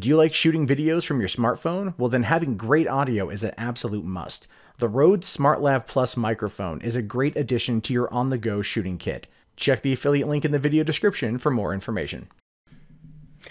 Do you like shooting videos from your smartphone? Well, then having great audio is an absolute must. The Rode SmartLav Plus microphone is a great addition to your on-the-go shooting kit. Check the affiliate link in the video description for more information.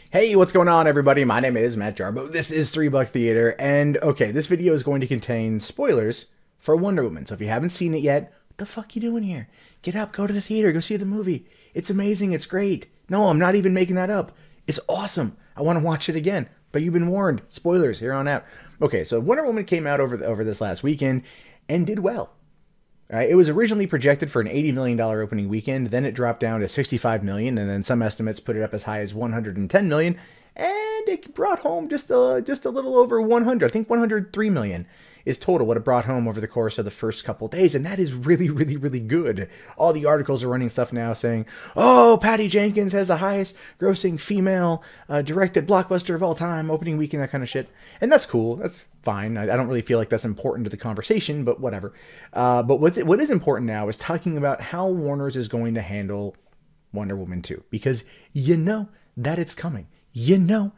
Hey, what's going on, everybody? My name is Matt Jarbo. This is $3 Theater, and okay, this video is going to contain spoilers for Wonder Woman. So if you haven't seen it yet, what the fuck you doing here? Get up, go to the theater, go see the movie. It's amazing, it's great. No, I'm not even making that up. It's awesome. I want to watch it again, but you've been warned. Spoilers here on out. Okay, so Wonder Woman came out over this last weekend and did well. Right? It was originally projected for an $80 million opening weekend, then it dropped down to $65 million, and then some estimates put it up as high as $110 million, and it brought home just a little over 100. I think 103 million is total what it brought home over the course of the first couple of days, and that is really, really, really good. All the articles are running stuff now saying, oh, Patty Jenkins has the highest grossing female directed blockbuster of all time, opening weekend, that kind of shit. And that's cool. That's fine. I don't really feel like that's important to the conversation, but whatever. But what is important now is talking about how Warner's is going to handle Wonder Woman 2, because you know that it's coming. You know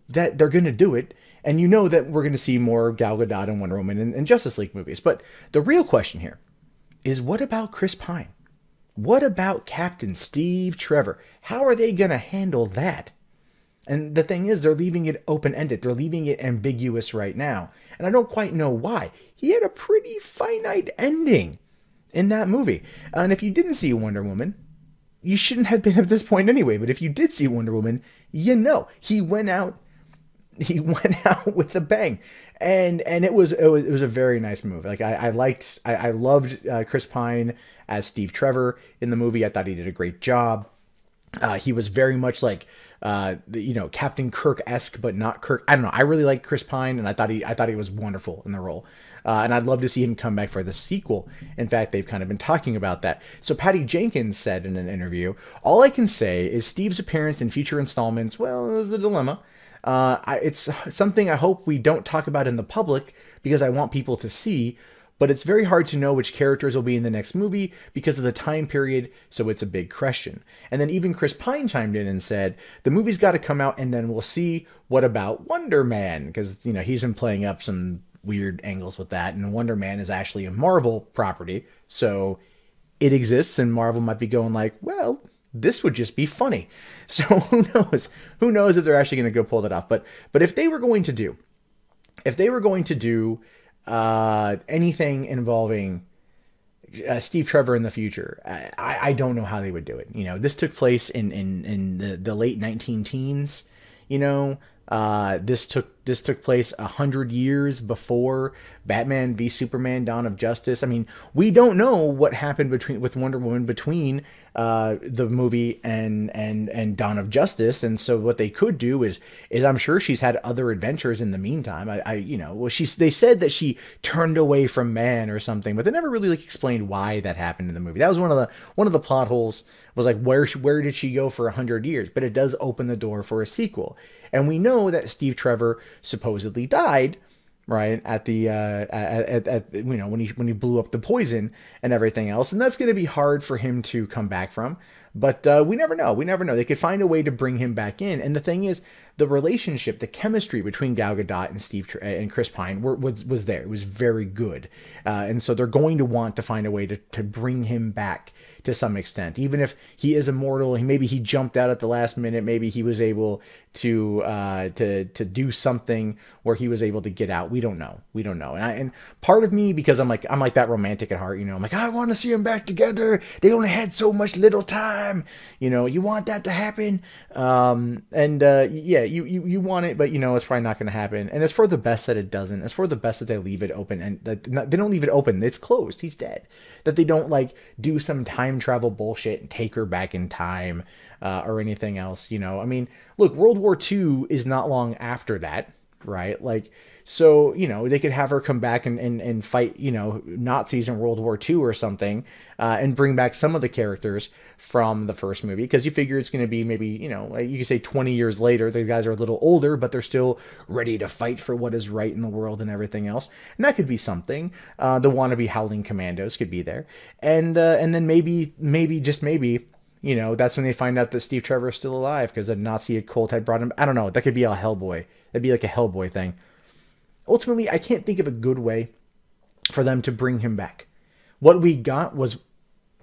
that they're going to do it, and you know that we're going to see more Gal Gadot and Wonder Woman and Justice League movies. But the real question here is, what about Chris Pine? What about Captain Steve Trevor? How are they going to handle that? And the thing is, they're leaving it open-ended. They're leaving it ambiguous right now. And I don't quite know why. He had a pretty finite ending in that movie. And if you didn't see Wonder Woman, you shouldn't have been at this point anyway. But if you did see Wonder Woman, you know he went out with a bang, and it was a very nice movie. Like I loved Chris Pine as Steve Trevor in the movie. I thought he did a great job. He was very much like Captain Kirk-esque, but not Kirk. I don't know. I really liked Chris Pine, and I thought he was wonderful in the role. And I'd love to see him come back for the sequel. In fact, they've kind of been talking about that. So Patty Jenkins said in an interview, "All I can say is Steve's appearance in future installments, well, is a dilemma. It's something I hope we don't talk about in the public because I want people to see, but it's very hard to know which characters will be in the next movie because of the time period, so it's a big question." And then even Chris Pine chimed in and said, "The movie's got to come out and then we'll see what about Wonder Man," because, he's been playing up some weird angles with that, and Wonder Man is actually a Marvel property, so it exists, and Marvel might be going like, well, this would just be funny. So who knows? Who knows if they're actually going to go pull that off? But if they were going to do, anything involving Steve Trevor in the future, I don't know how they would do it. This took place in the late 19-teens. This took place 100 years before Batman v Superman: Dawn of Justice. I mean, we don't know what happened with Wonder Woman between the movie and Dawn of Justice, and so what they could do is I'm sure she's had other adventures in the meantime. They said that she turned away from man or something, but they never really explained why that happened in the movie. That was one of the plot holes, was like, where did she go for 100 years? But it does open the door for a sequel. And we know that Steve Trevor supposedly died, right, at the when he blew up the poison and everything else, and that's going to be hard for him to come back from. But we never know. We never know. They could find a way to bring him back in. And the thing is, the relationship, the chemistry between Gal Gadot and Chris Pine was there. It was very good. And so they're going to want to find a way to bring him back to some extent. Even if he is immortal, maybe he jumped out at the last minute. Maybe he was able to do something where he was able to get out. We don't know. We don't know. And part of me, because I'm like that romantic at heart, I'm like, I want to see them back together. They only had so much little time. You want that to happen. Yeah, you want it, but it's probably not going to happen. And it's for the best that it doesn't. It's for the best that they leave it open, and that they don't leave it open. It's closed. He's dead. That they don't do some time travel bullshit and take her back in time or anything else. I mean, look, World War II is not long after that, right? So, they could have her come back and fight, Nazis in World War II or something, and bring back some of the characters from the first movie. Because you figure it's going to be maybe, you could say 20 years later, the guys are a little older, but they're still ready to fight for what is right in the world and everything else. And that could be something. The wannabe Howling Commandos could be there. And then maybe, just maybe, You know, that's when they find out that Steve Trevor is still alive because a Nazi cult had brought him. I don't know. That could be a Hellboy. That'd be like a Hellboy thing. Ultimately, I can't think of a good way for them to bring him back. What we got was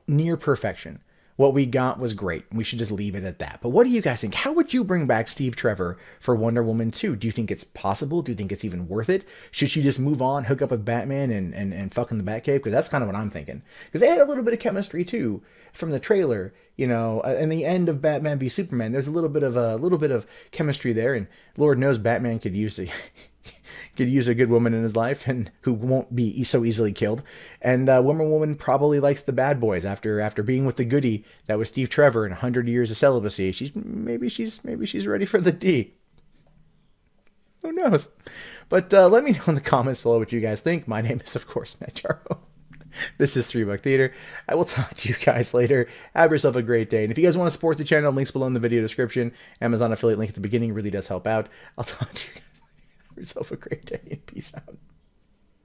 near perfection. What we got was great. We should just leave it at that. But what do you guys think? How would you bring back Steve Trevor for Wonder Woman 2? Do you think it's possible? Do you think it's even worth it? Should she just move on, hook up with Batman, and fuck in the Batcave? Because that's kind of what I'm thinking. Because they had a little bit of chemistry too from the trailer. You know, in the end of Batman v Superman, there's a little bit of chemistry there, and Lord knows Batman could use a good woman in his life and who won't be so easily killed. And Wonder Woman probably likes the bad boys after being with the goody that was Steve Trevor in 100 years of celibacy. Maybe she's ready for the D. Who knows? But let me know in the comments below what you guys think. My name is, of course, Matt Jarbo. This is 3 Buck Theater. I will talk to you guys later. Have yourself a great day. And if you guys want to support the channel, links below in the video description. Amazon affiliate link at the beginning really does help out. I'll talk to you guys later. Have yourself a great day and peace out.